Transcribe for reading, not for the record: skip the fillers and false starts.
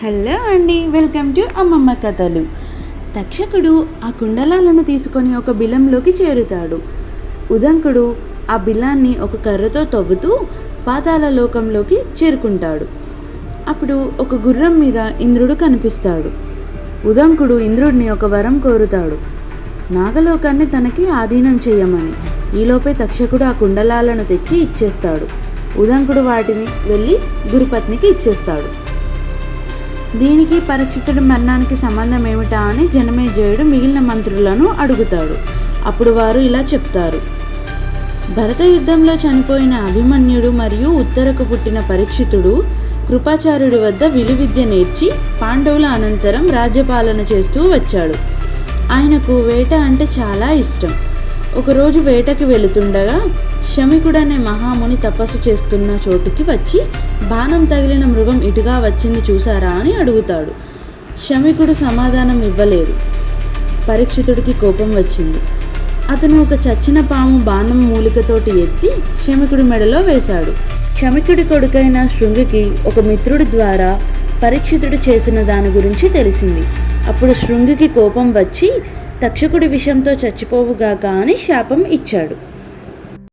Hello అండి, welcome to అమ్మమ్మ కథలు. తక్షకుడు ఆ కుండలాలను తీసుకొని ఒక బిలంలోకి చేరుతాడు. ఉదంకుడు ఆ బిలాన్ని ఒక కర్రతో తవ్వుతూ పాతాళ లోకంలోకి చేరుకుంటాడు. అప్పుడు ఒక గుర్రం మీద ఇంద్రుడు కనిపిస్తాడు. ఉదంకుడు ఇంద్రుడిని ఒక వరం కోరుతాడు, నాగలోకాన్ని తనకి ఆధీనం చేయమని. ఈలోపే తక్షకుడు ఆ కుండలాలను తెచ్చి ఇచ్చేస్తాడు. ఉదంకుడు వాటిని వెళ్ళి గురుపత్నికి ఇచ్చేస్తాడు. దీనికి పరీక్షితుడి మరణానికి సంబంధం ఏమిటా అని జనమేజయుడు మిగిలిన మంత్రులను అడుగుతాడు. అప్పుడు వారు ఇలా చెప్తారు: భరత యుద్ధంలో చనిపోయిన అభిమన్యుడు మరియు ఉత్తరకు పుట్టిన పరీక్షితుడు కృపాచార్యుడి వద్ద విలువిద్య నేర్చి పాండవుల అనంతరం రాజ్యపాలన చేస్తూ వచ్చాడు. ఆయనకు వేట అంటే చాలా ఇష్టం. ఒకరోజు వేటకి వెళుతుండగా శమికుడనే మహాముని తపస్సు చేస్తున్న చోటుకి వచ్చి బాణం తగిలిన మృగం ఇటుగా వచ్చింది చూసారా అని అడుగుతాడు. శమికుడు సమాధానం ఇవ్వలేదు. పరీక్షితుడికి కోపం వచ్చింది. అతను ఒక చచ్చిన పాము బాణం మూలికతోటి ఎత్తి శమికుడి మెడలో వేశాడు. శమికుడి కొడుకైన శృంగికి ఒక మిత్రుడి ద్వారా పరీక్షితుడు చేసిన దాని గురించి తెలిసింది. అప్పుడు శృంగికి కోపం వచ్చి తక్షకుడి విషంతో చచ్చిపోవుగాక అని శాపం ఇచ్చాడు.